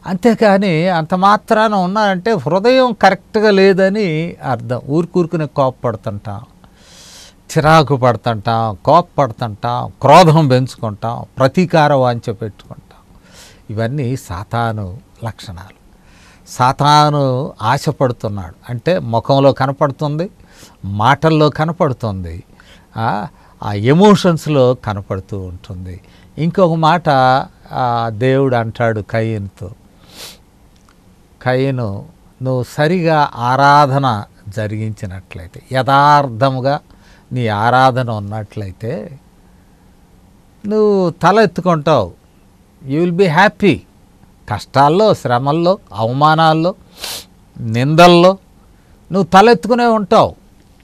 అంతేకాని అంత మాత్రాన ఉన్నారంటే హృదయం కరెక్ట్గా లేదని అర్థం. ఊరుకూరుకునే కోపపడుతుంటాం, చిరాకు పడుతుంటాం, కోపపడుతుంటాం, క్రోధం పెంచుకుంటాం, ప్రతీకార వాంఛ పెట్టుకుంటాం. ఇవన్నీ సాతాను లక్షణాలు. సాతాను ఆశపడుతున్నాడు అంటే ముఖంలో కనపడుతుంది, మాటల్లో కనపడుతుంది, ఆ ఎమోషన్స్లో కనపడుతూ ఉంటుంది. ఇంకొక మాట దేవుడు అంటాడు కయీనుతో, కయీను నువ్వు సరిగా ఆరాధన జరిగించినట్లయితే, యథార్థముగా నీ ఆరాధన ఉన్నట్లయితే నువ్వు తల ఎత్తుకుంటావు, యూ విల్ బీ హ్యాపీ. కష్టాల్లో, శ్రమల్లో, అవమానాల్లో, నిందల్లో నువ్వు తలెత్తుకునే ఉంటావు,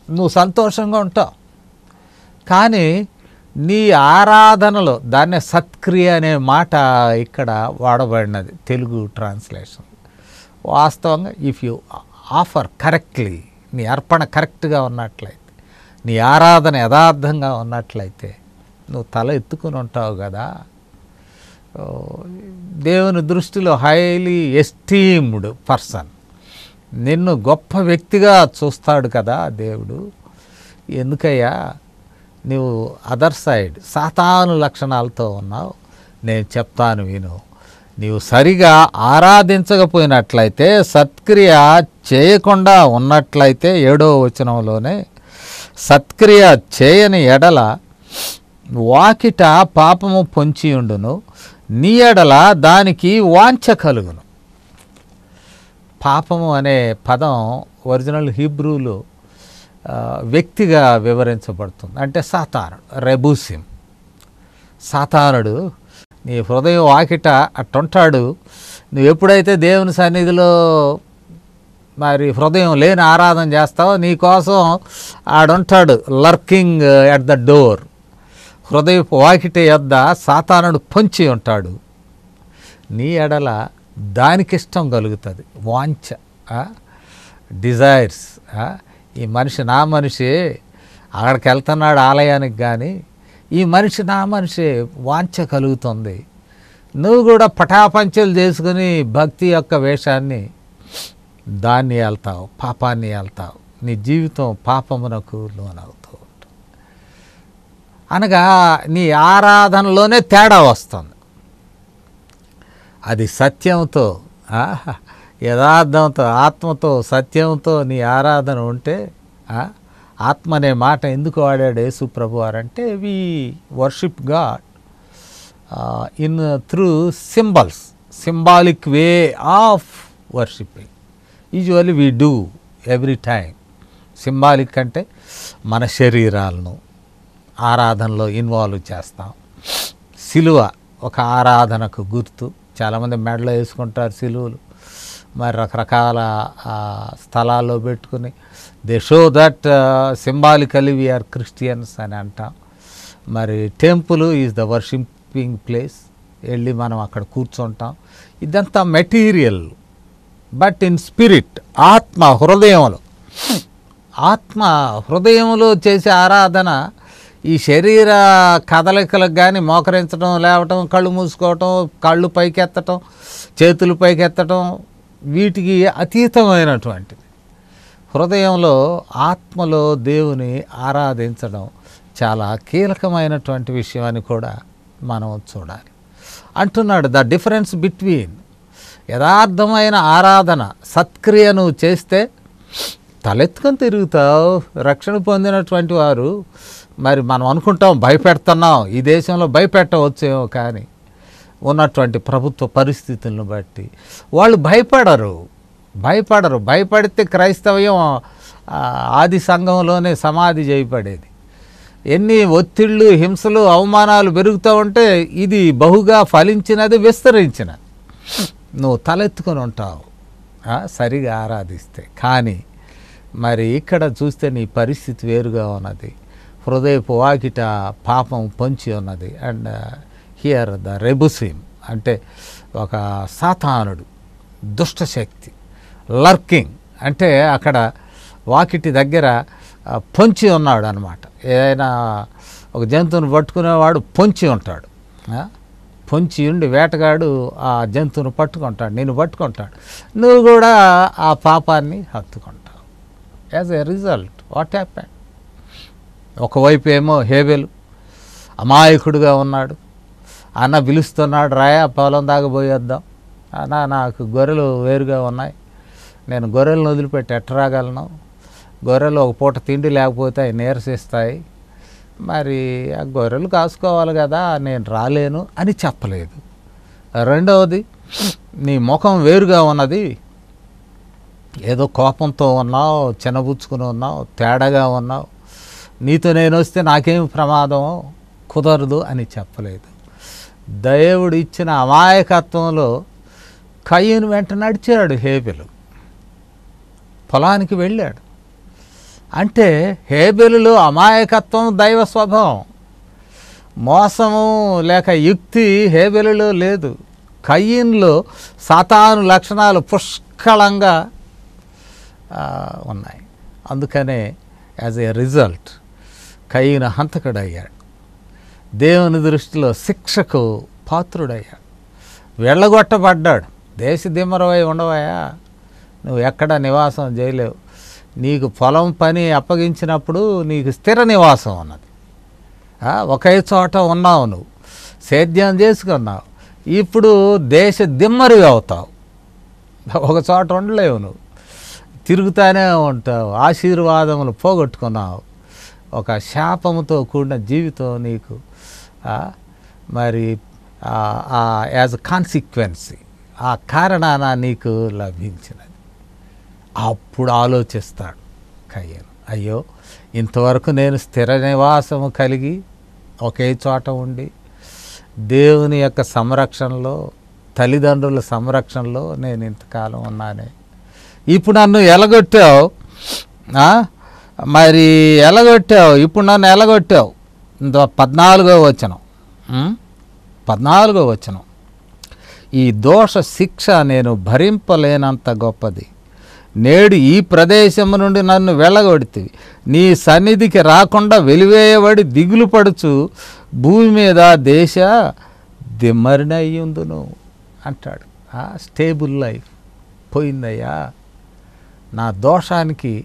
నువ్వు సంతోషంగా ఉంటావు. కానీ నీ ఆరాధనలో, దాన్నే సత్క్రియ అనే మాట ఇక్కడ వాడబడినది తెలుగు ట్రాన్స్లేషన్. వాస్తవంగా ఇఫ్ యూ ఆఫర్ కరెక్ట్లీ, నీ అర్పణ కరెక్ట్గా ఉన్నట్లయితే, నీ ఆరాధన యథార్థంగా ఉన్నట్లయితే నువ్వు తల ఎత్తుకుని ఉంటావు కదా. దేవుని దృష్టిలో హైలీ ఎస్టీమ్డ్ పర్సన్, నిన్ను గొప్ప వ్యక్తిగా చూస్తాడు కదా దేవుడు. ఎందుకయ్యా నువ్వు అదర్ సైడ్ సాతాను లక్షణాలతో ఉన్నావు? నేను చెప్తాను విను. నీవు సరిగా ఆరాధించకపోయినట్లయితే, సత్క్రియ చేయకుండా ఉన్నట్లయితే, 7వ వచనంలోనే సత్క్రియ చేయని ఎడల వాకిట పాపము పొంచియుండును, నీ ఎడల దానికి వాంఛ కలుగును. పాపము అనే పదం ఒరిజినల్ హీబ్రూలో వ్యక్తిగా వివరించబడుతుంది. అంటే సాతానుడు, రెబూసిం. సాతానుడు నీ హృదయం వాకిట అట్టుంటాడు. నువ్వు ఎప్పుడైతే దేవుని సన్నిధిలో మరి హృదయం లేని ఆరాధన చేస్తావో, నీకోసం ఆడుంటాడు లర్కింగ్ ఎట్ ద డోర్. హృదయపు వాకిట యొద్ద సాతానుడు పొంచి ఉంటాడు. నీ ఎడల దానికిష్టం కలుగుతుంది, వాంఛ, డిజైర్స్. ఈ మనిషి నా మనిషి, అక్కడికి వెళ్తున్నాడు ఆలయానికి, కానీ ఈ మనిషి నా మనిషి, వాంఛ కలుగుతుంది. నువ్వు కూడా పటాపంచలు చేసుకుని భక్తి యొక్క వేషాన్ని దాన్ని వెళ్తావు, పాపాన్ని వెళ్తావు. నీ జీవితం పాపమునకు లోనవుతూ ఉంటుంది. అనగా నీ ఆరాధనలోనే తేడా వస్తుంది. అది సత్యంతో, యథార్థంతో, ఆత్మతో, సత్యంతో నీ ఆరాధన ఉంటే, ఆత్మ అనే మాట ఎందుకు వాడాడు యేసు ప్రభు వారంటే, we worship God in through symbols, symbolic way of worshipping. Usually we do every time. Symbolic అంటే మన శరీరాలను ఆరాధనలో ఇన్వాల్వ్ చేస్తాం. సిలువ ఒక ఆరాధనకు గుర్తు. చాలామంది మెడలో వేసుకుంటారు సిలువలు, మరి రకరకాల స్థలాల్లో పెట్టుకుని they show that symbolically we are Christians అని అంటాం. మరి temple is the worshipping place, వెళ్ళి మనం అక్కడ కూర్చుంటాం. ఇదంతా మెటీరియల్, బట్ ఇన్ స్పిరిట్, ఆత్మ హృదయంలో, ఆత్మ హృదయంలో చేసే ఆరాధన ఈ శరీర కదలికలకు కానీ మోకరించడం, లేవటం, కళ్ళు మూసుకోవటం, కళ్ళు పైకెత్తటం, చేతులు పైకెత్తటం, వీటికి అతీతమైనటువంటిది. హృదయంలో ఆత్మలో దేవుని ఆరాధించడం చాలా కీలకమైనటువంటి విషయం అని కూడా మనం చూడాలి. అంటున్నాడు, ద డిఫరెన్స్ బిట్వీన్ యథార్థమైన ఆరాధన, సత్క్రియను చేస్తే తలెత్తుకొని తిరుగుతావు. రక్షణ పొందినటువంటి వారు మరి మనం అనుకుంటాం భయపెడుతున్నాం, ఈ దేశంలో భయపెట్టవచ్చేమో, కానీ ఉన్నటువంటి ప్రభుత్వ పరిస్థితులను బట్టి వాళ్ళు భయపడరు. భయపడితే క్రైస్తవ్యం ఆది సంఘంలోనే సమాధి చేయబడేది. ఎన్ని ఒత్తిళ్ళు, హింసలు, అవమానాలు పెరుగుతూ ఉంటే ఇది బహుగా ఫలించినది, విస్తరించినది. నువ్వు తలెత్తుకొని ఉంటావు సరిగా ఆరాధిస్తే. కానీ మరి ఇక్కడ చూస్తే నీ పరిస్థితి వేరుగా ఉన్నది. హృదయపు వాకిట పాపం పొంచి ఉన్నది. అండ్ హియర్ ద రెబుసిమ్ అంటే ఒక సాతానుడు, దుష్టశక్తి, లర్కింగ్ అంటే అక్కడ వాకిటి దగ్గర పొంచి ఉన్నాడు అన్నమాట. ఏదైనా ఒక జంతువుని పట్టుకునేవాడు పొంచి ఉంటాడు. పొంచి ఉండి వేటగాడు ఆ జంతువును పట్టుకుంటాడు, నేను పట్టుకుంటాడు. నువ్వు కూడా ఆ పాపాన్ని హత్తుకుంటావు. As a result what happen? ఒకవైపు ఏమో హేబెలు అమాయకుడుగా ఉన్నాడు. అన్న పిలుస్తున్నాడు, రాయా పొలం దాకా పోయేద్దాం. అన్న నాకు గొర్రెలు వేరుగా ఉన్నాయి, నేను గొర్రెలను వదిలిపెట్టి ఎట్టరాగలను? గొర్రెలు ఒక పూట తిండి లేకపోతే అవి నీరసిస్తాయి, మరి ఆ గొర్రెలు కాసుకోవాలి కదా, నేను రాలేను అని చెప్పలేదు. రెండవది, నీ ముఖం వేరుగా ఉన్నది, ఏదో కోపంతో ఉన్నావు, చిన్నబుచ్చుకుని ఉన్నావు, తేడాగా ఉన్నావు, నీతో నేను వస్తే నాకేమి ప్రమాదమో, కుదరదు అని చెప్పలేదు. దేవుడు ఇచ్చిన అమాయకత్వంలో కయ్యను వెంట నడిచాడు హేబెలు, పొలానికి వెళ్ళాడు. అంటే హేబెలులో అమాయకత్వం దైవ స్వభావం, మోసము లేక యుక్తి హేబెలులో లేదు. కయ్యన్లో సాతాను లక్షణాలు పుష్కలంగా ఉన్నాయి. అందుకనే యాజ్ ఏ రిజల్ట్ కయ్యను హంతకుడయ్యాడు, దేవుని దృష్టిలో శిక్షకు పాత్రుడయ్యాడు, వెళ్ళగొట్టబడ్డాడు. దేశదిమ్మరవై ఉండవయా, నువ్వు ఎక్కడ నివాసం చేయలేవు. నీకు పొలం పని అప్పగించినప్పుడు నీకు స్థిర నివాసం ఉన్నది, ఒకే చోట ఉన్నావు, నువ్వు సేద్యం చేసుకున్నావు. ఇప్పుడు దేశ దిమ్మరివి అవుతావు, ఒక చోట ఉండలేవు, నువ్వు తిరుగుతానే ఉంటావు, ఆశీర్వాదములు పోగొట్టుకున్నావు, ఒక శాపముతో కూడిన జీవితం నీకు మరి యాజ్ కాన్సిక్వెన్సీ ఆ కారణాన నీకు లభించినది. అప్పుడు ఆలోచిస్తాడు కయ్యను, అయ్యో ఇంతవరకు నేను స్థిర నివాసము కలిగి ఒకే చోట ఉండి దేవుని యొక్క సంరక్షణలో, తల్లిదండ్రుల సంరక్షణలో నేను ఇంతకాలం ఉన్నానే, ఇప్పుడు నన్ను ఎలగొట్టావు, మరి ఎలగొట్టావు, ఇప్పుడు నన్ను ఎలగొట్టావు. 14వ వచనం, ఈ దోష శిక్ష నేను భరింపలేనంత గొప్పది, నేడు ఈ ప్రదేశము నుండి నన్ను వెళ్ళగొడితివి, నీ సన్నిధికి రాకుండా వెలివేయబడి దిగులు పడుచు భూమి మీద దేశ దిమ్మరినయ్యుందును అంటాడు. స్టేబుల్ లైఫ్ పోయిందయ్యా, నా దోషానికి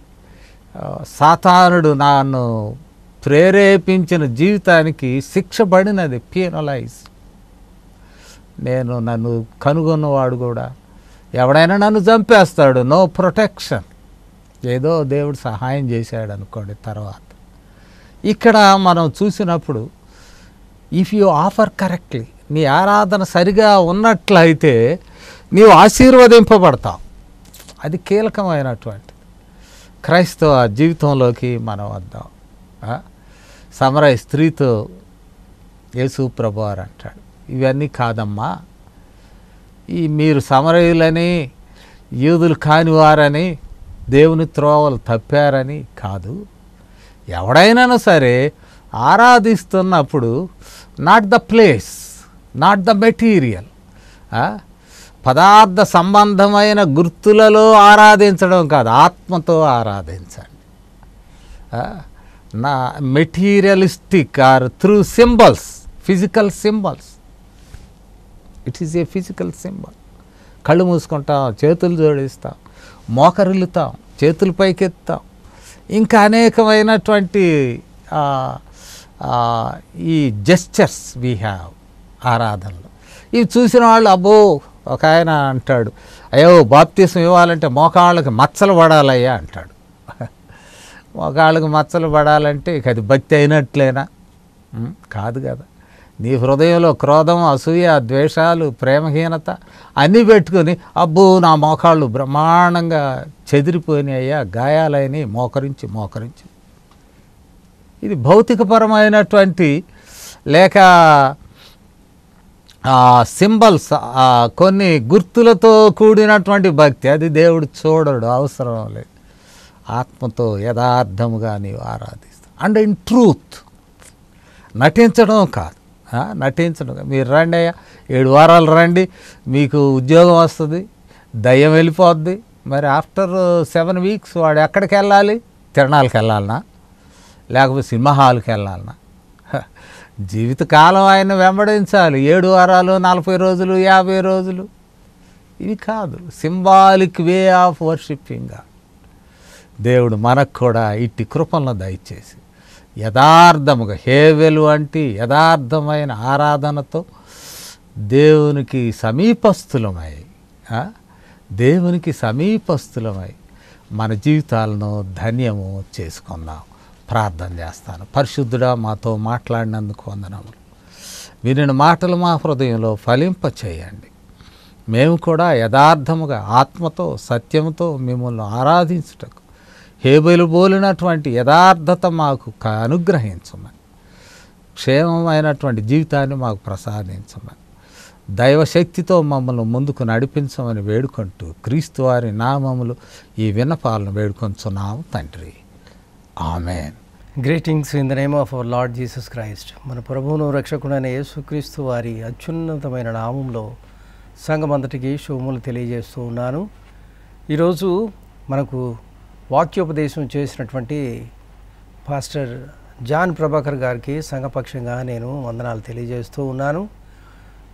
సాతానుడు నన్ను ప్రేరేపించిన జీవితానికి శిక్ష పడినది, పీనలైజ్. నన్ను కనుగొన్నవాడు కూడా ఎవడైనా నన్ను చంపేస్తాడు, నో ప్రొటెక్షన్. ఏదో దేవుడు సహాయం చేశాడు అనుకోండి. తర్వాత ఇక్కడ మనం చూసినప్పుడు ఇఫ్ యూ ఆఫర్ కరెక్ట్లీ, నీ ఆరాధన సరిగా ఉన్నట్లయితే నీవు ఆశీర్వదింపబడతావు. అది కీలకమైనటువంటి క్రైస్తవ జీవితంలోకి మనం వద్దాం. సమరయ స్త్రీతో యేసు ప్రభువారు అంటాడు, ఇవన్నీ కాదమ్మా, మీరు సమరయులని, యూదులు కానివారని, దేవుని త్రోవలు తప్పారని కాదు. ఎవడైనా సరే ఆరాధిస్తున్నప్పుడు not the place, not the material, పదార్థ సంబంధమైన గుర్తులలో ఆరాధించడం కాదు, ఆత్మతో ఆరాధించండి. నా materialistic or through symbols, physical symbols. It is a physical symbol. కళ్ళు మూసుకుంటాం, చేతులు జోడిస్తాం, మోకరిల్లుతాం, చేతులు పైకెత్తాం, ఇంకా అనేకమైనటువంటి ఈ జెస్చర్స్ వీ హ్యావ్ ఆరాధనలో. ఇవి చూసిన వాళ్ళు అబ్బో, ఒక ఆయన అంటాడు, అయ్యో బాప్తిసం ఇవ్వాలంటే మోకాళ్ళకి మచ్చలు పడాలయ్యా అంటాడు. మోకాళ్ళకు మచ్చలు పడాలంటే ఇక అది భక్తి అయినట్లేనా? కాదు కదా. నీ హృదయంలో క్రోధం, అసూయ, ద్వేషాలు, ప్రేమహీనత అన్నీ పెట్టుకుని అబ్బో నా మోకాళ్ళు బ్రహ్మాండంగా చెదిరిపోయినాయ్యా, గాయాలైనవి, మోకరించి ఇది భౌతికపరమైనటువంటి లేక సింబల్స్, కొన్ని గుర్తులతో కూడినటువంటి భక్తి. అది దేవుడు చూడడు, అవసరం లేదు. ఆత్మతో యథార్థముగా నీవు ఆరాధిస్తావు. అండ్ ఇన్ ట్రూత్, నటించడం కాదు. నటించడం. మీరు రండి అయ్యా, 7 వారాలు రండి, మీకు ఉద్యోగం వస్తుంది, దయ్యం వెళ్ళిపోద్ది. మరి ఆఫ్టర్ 7 వీక్స్ వాడు ఎక్కడికి వెళ్ళాలి? తిరణాలకు వెళ్ళాలనా, లేకపోతే సినిమా హాల్కి వెళ్ళాలనా? జీవితకాలం ఆయన వెంబడించాలి. 7 వారాలు, 40 రోజులు, 50 రోజులు ఇవి కాదు. Symbolic way of worshipping. దేవుడు మనకు కూడా ఇట్టి కృపలను దయచేసి యథార్థముగా, హేవెలు అంటే యథార్థమైన ఆరాధనతో దేవునికి సమీపస్థులమై మన జీవితాలను ధన్యము చేసుకుందాం. ప్రార్థన చేస్తాను. పరిశుద్ధుడా, మాతో మాట్లాడినందుకు వందనములు. వినిన మాటలు మా హృదయంలో ఫలింప చేయండి. మేము కూడా యథార్థముగా, ఆత్మతో, సత్యముతో మిమ్మల్ని ఆరాధించుటకు హేబెలు బోలినటువంటి యథార్థత మాకు అనుగ్రహించమని, క్షేమమైనటువంటి జీవితాన్ని మాకు ప్రసాదించమని, దైవశక్తితో మమ్మల్ని ముందుకు నడిపించమని వేడుకుంటూ క్రీస్తు వారి నామములు ఈ విన్నపాలను వేడుకొంచున్నాము తండ్రి. Amen. Greetings in the name of our Lord Jesus Christ. మన ప్రభువును రక్షకుడైన యేసుక్రీస్తు వారి అత్యున్నతమైన నామంలో సంఘమంతటికి శుభములు తెలియజేస్తూ ఉన్నాను. ఈరోజు మనకు వాక్యోపదేశం చేసినటువంటి పాస్టర్ జాన్ ప్రభాకర్ గారికి సంఘపక్షంగా నేను వందనాలు తెలియజేస్తూ ఉన్నాను.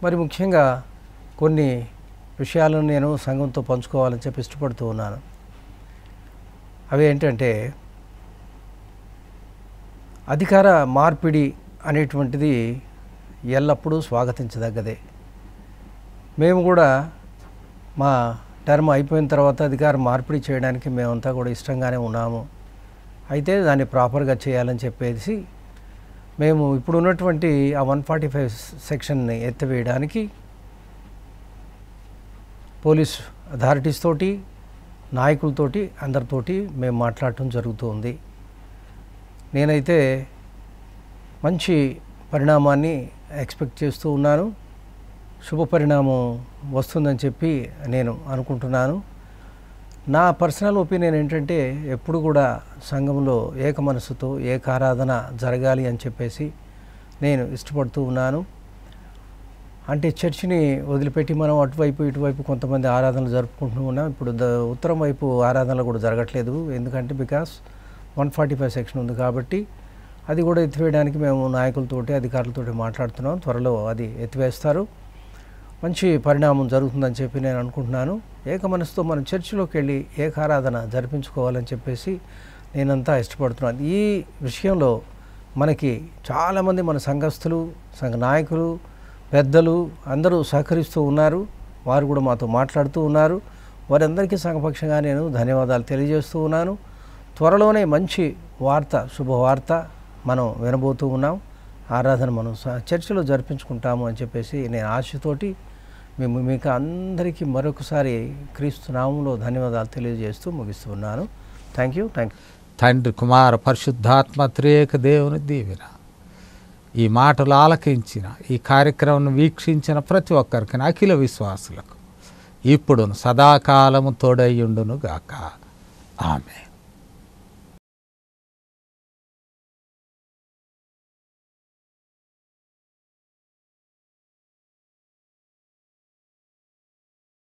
మరి ముఖ్యంగా కొన్ని విషయాలను నేను సంఘంతో పంచుకోవాలని చెప్పి ఇష్టపడుతూ ఉన్నాను. అవి ఏంటంటే, అధికార మార్పిడి అనేటువంటిది ఎల్లప్పుడూ స్వాగతించదగ్గదే. మేము కూడా మా టర్మ్ అయిపోయిన తర్వాత అధికార మార్పిడి చేయడానికి మేమంతా కూడా ఇష్టంగానే ఉన్నాము. అయితే దాన్ని ప్రాపర్గా చేయాలని చెప్పేసి మేము ఇప్పుడు ఉన్నటువంటి ఆ 145 సెక్షన్ని ఎత్తివేయడానికి పోలీస్ అథారిటీస్ తోటి, నాయకులతోటి, అందరితోటి మేము మాట్లాడటం జరుగుతుంది. నేనైతే మంచి పరిణామాన్ని ఎక్స్పెక్ట్ చేస్తూ ఉన్నాను. శుభ పరిణామం వస్తుందని చెప్పి నేను అనుకుంటున్నాను. నా పర్సనల్ ఒపీనియన్ ఏంటంటే, ఎప్పుడు కూడా సంఘంలో ఏక మనసుతో ఏకారాధన జరగాలి అని చెప్పేసి నేను ఇష్టపడుతూ ఉన్నాను. అంటే చర్చిని వదిలిపెట్టి మనం అటువైపు ఇటువైపు కొంతమంది ఆరాధనలు జరుపుకుంటూ ఉన్నాం. ఇప్పుడు ఉత్తరం వైపు ఆరాధనలు కూడా జరగట్లేదు. ఎందుకంటే బికాస్ 145 సెక్షన్ ఉంది కాబట్టి అది కూడా ఎత్తివేయడానికి మేము నాయకులతోటి, అధికారులతోటి మాట్లాడుతున్నాం. త్వరలో అది ఎత్తివేస్తారు. మంచి పరిణామం జరుగుతుందని చెప్పి నేను అనుకుంటున్నాను. ఏక మనసుతో మనం చర్చిలోకి వెళ్ళి ఏకారాధన జరిపించుకోవాలని చెప్పేసి నేనంతా ఇష్టపడుతున్నాను. ఈ విషయంలో మనకి చాలామంది మన సంఘస్థులు, సంఘ నాయకులు, పెద్దలు అందరూ సహకరిస్తూ ఉన్నారు. వారు కూడా మాతో మాట్లాడుతూ ఉన్నారు. వారందరికీ సంఘపక్షంగా నేను ధన్యవాదాలు తెలియజేస్తూ ఉన్నాను. త్వరలోనే మంచి వార్త, శుభవార్త మనం వినబోతూ ఉన్నాం. ఆరాధన మనం చర్చిలో జరిపించుకుంటాము అని చెప్పేసి నేను ఆశతోటి మీకు అందరికీ మరొకసారి క్రీస్తు నామంలో ధన్యవాదాలు తెలియజేస్తూ ముగిస్తున్నాను. Thank you. తండ్రి, కుమార, పరిశుద్ధాత్మ త్రియేక దేవుని దీవెన ఈ మాటలు ఆలకించిన, ఈ కార్యక్రమం వీక్షించిన ప్రతి ఒక్కరికి, అఖిల విశ్వాసులకు ఇప్పుడును సదాకాలము తోడయ్యుండును గాక. ఆమేన్.